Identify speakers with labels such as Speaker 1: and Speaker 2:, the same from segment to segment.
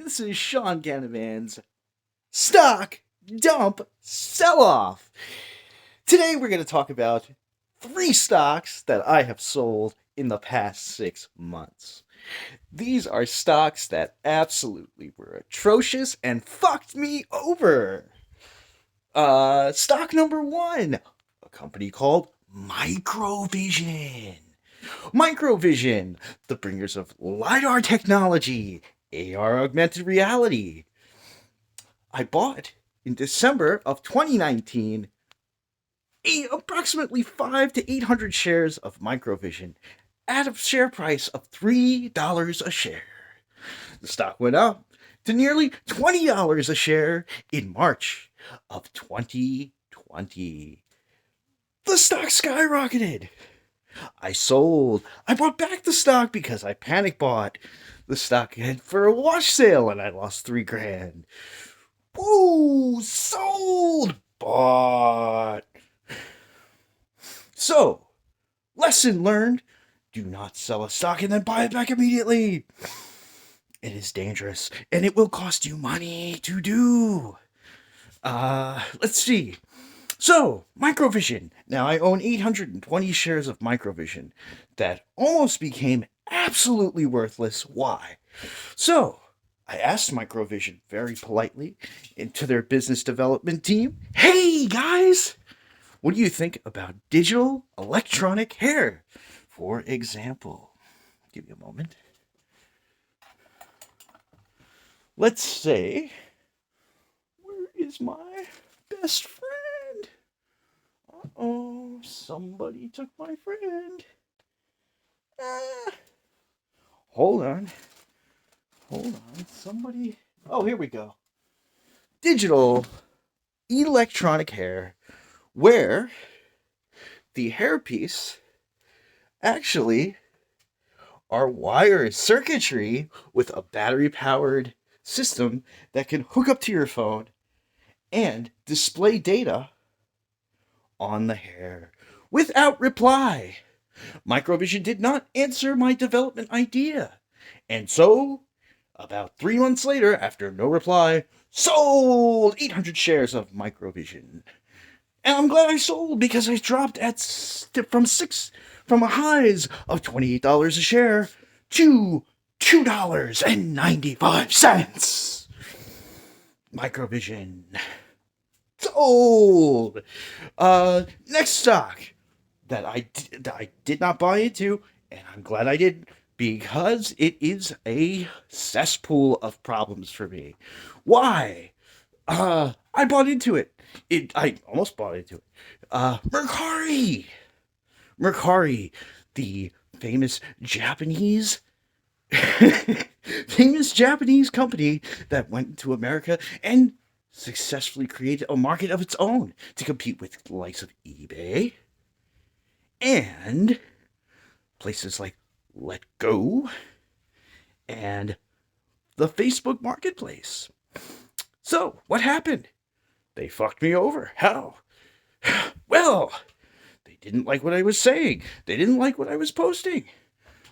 Speaker 1: This is Sean Canavan's Stock Dump Sell Off. Today we're going to talk about 3 stocks that I have sold in the past 6 months. These are stocks that absolutely were atrocious and fucked me over. Stock number 1, a company called Microvision. Microvision, the bringers of LiDAR technology, AR augmented reality. I bought in December of 2019 approximately 5 to 800 shares of Microvision at a share price of $3 a share. The stock went up to nearly $20 a share in March of 2020. The stock skyrocketed. I sold. I bought back the stock because I panic bought. The stock had for a wash sale and I lost $3,000. Woo! Sold! Bought. So, lesson learned. Do not sell a stock and then buy it back immediately. It is dangerous and it will cost you money to do. Let's see. So, Microvision. Now, I own 820 shares of Microvision that almost became absolutely worthless. Why? So, I asked Microvision very politely to their business development team, hey guys, what do you think about digital electronic hair? For example, give me a moment. Let's say, where is my best friend? Uh-oh, somebody took my friend. Hold on, somebody. Oh, here we go. Digital electronic hair, where the hairpiece actually are wire circuitry with a battery-powered system that can hook up to your phone and display data on the hair without reply. Microvision did not answer my development idea. And so, about 3 months later, after no reply, sold 800 shares of Microvision. And I'm glad I sold because I dropped from a highs of $28 a share to $2.95. Microvision. Sold. Next stock that I did not buy into, and I'm glad I didn't, because it is a cesspool of problems for me. Why? I bought into it. I almost bought into it. Mercari, the famous Japanese company that went to America and successfully created a market of its own to compete with the likes of eBay and places like Let Go and the Facebook Marketplace. So, what happened? They fucked me over. How? Well, they didn't like what I was saying. They didn't like what I was posting.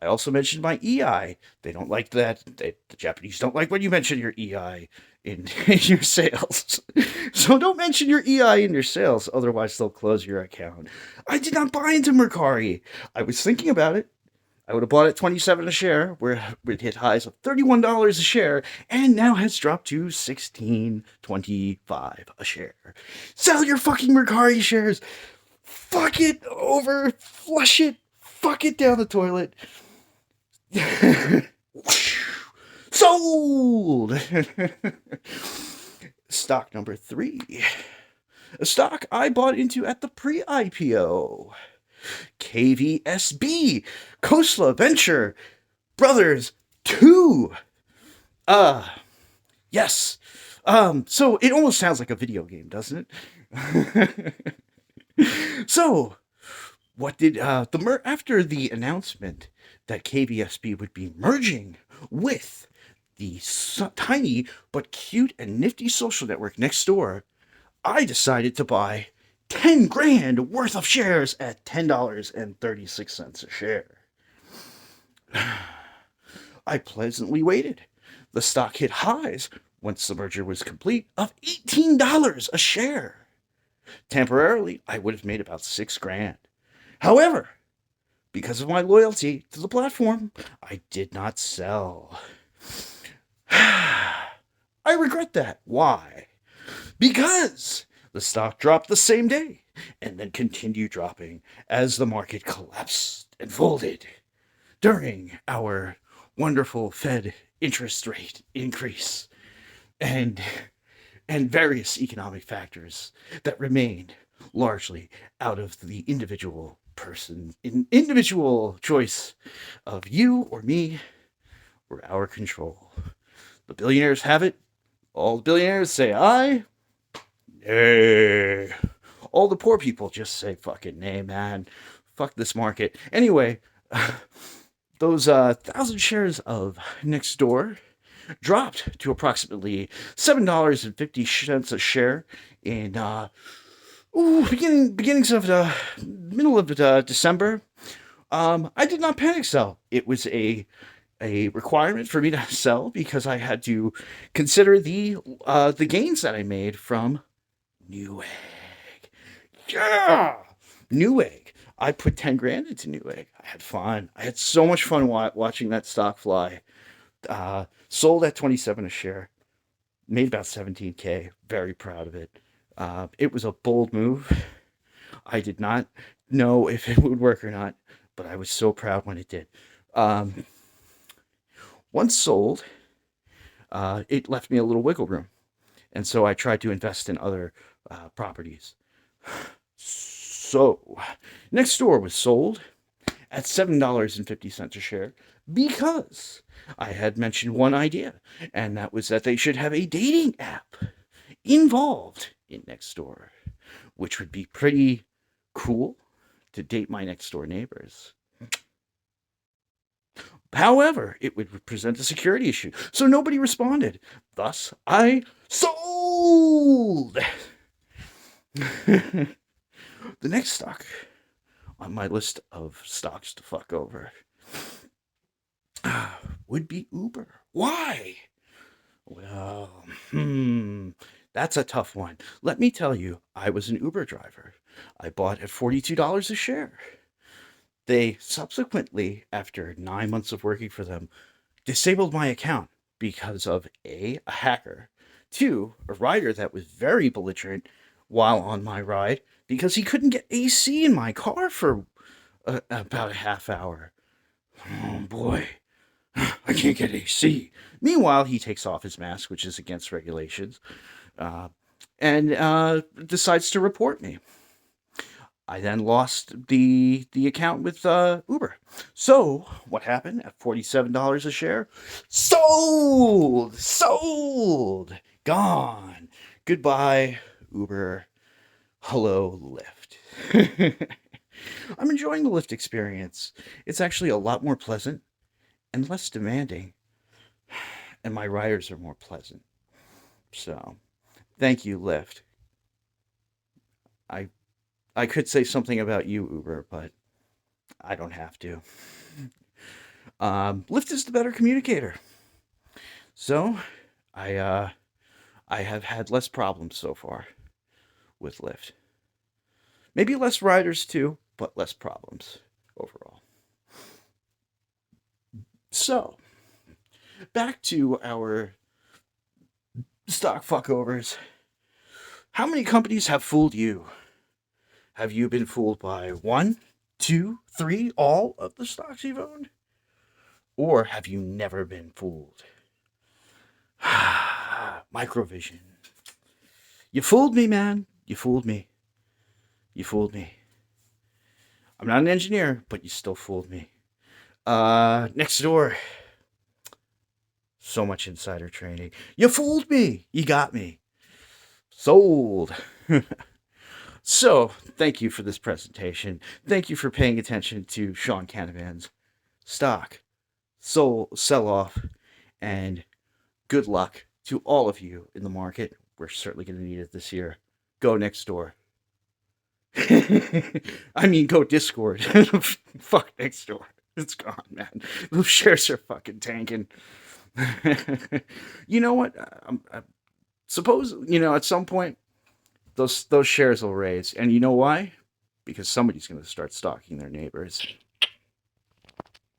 Speaker 1: I also mentioned my EI. They don't like that. The Japanese don't like when you mention your EI in your sales. So don't mention your EI in your sales, otherwise they'll close your account. I did not buy into Mercari. I was thinking about it. I would have bought it $27 a share, where it hit highs of $31 a share, and now has dropped to $16.25 a share. Sell your fucking Mercari shares. Fuck it over. Flush it. Fuck it down the toilet. Sold. Stock number 3. A stock I bought into at the pre-IPO. KVSB, Khosla Venture Brothers 2. Yes. So it almost sounds like a video game, doesn't it? So, what did after the announcement that KVSB would be merging with the tiny but cute and nifty social network Nextdoor, I decided to buy $10,000 worth of shares at $10.36 a share. I pleasantly waited. The stock hit highs once the merger was complete of $18 a share. Temporarily, I would have made about $6,000. However, because of my loyalty to the platform, I did not sell. I regret that. Why? Because the stock dropped the same day and then continued dropping as the market collapsed and folded during our wonderful Fed interest rate increase and various economic factors that remained largely out of the individual choice of you or me or our control. The billionaires have it. All the billionaires say aye. Nay. All the poor people just say fucking nay, man. Fuck this market. Anyway, those 1,000 shares of Nextdoor dropped to approximately $7.50 a share in beginnings of the middle of December. I did not panic sell. It was a requirement for me to sell because I had to consider the gains that I made from Newegg. Yeah, Newegg. I put $10,000 into Newegg. I had fun. I had so much fun watching that stock fly. Sold at 27 a share. Made about 17K. Very proud of it. It was a bold move. I did not know if it would work or not, but I was so proud when it did. Once sold, it left me a little wiggle room. And so I tried to invest in other properties. So, Nextdoor was sold at $7.50 a share because I had mentioned one idea, and that was that they should have a dating app involved in Nextdoor, which would be pretty cool to date my next door neighbors. However, it would present a security issue, so nobody responded. Thus, I sold. The next stock on my list of stocks to fuck over would be Uber. Why? Well, that's a tough one. Let me tell you, I was an Uber driver. I bought at $42 a share. They subsequently, after 9 months of working for them, disabled my account because of a hacker, 2, a rider that was very belligerent while on my ride because he couldn't get AC in my car for about a half hour. Oh boy, I can't get AC. Meanwhile, he takes off his mask, which is against regulations, and decides to report me. I then lost the account with Uber. So what happened at $47 a share? Sold, gone. Goodbye, Uber. Hello, Lyft. I'm enjoying the Lyft experience. It's actually a lot more pleasant and less demanding, and my riders are more pleasant. So, thank you, Lyft. I could say something about you, Uber, but I don't have to. Lyft is the better communicator. So, I have had less problems so far with Lyft. Maybe less riders too, but less problems overall. So, back to our stock fuckovers. How many companies have fooled you? Have you been fooled by 1, 2, 3, all of the stocks you've owned? Or have you never been fooled? Microvision. You fooled me, man. You fooled me. You fooled me. I'm not an engineer, but you still fooled me. Nextdoor. So much insider trading. You fooled me. You got me. Sold. So, thank you for this presentation. Thank you for paying attention to Sean Canavan's stock sell-off, and good luck to all of you in the market. We're certainly going to need it this year. Go Nextdoor. I mean, go Discord. Fuck Nextdoor. It's gone, man. Those shares are fucking tanking. You know what? Suppose, at some point those shares will raise, and you know why? Because somebody's going to start stalking their neighbors.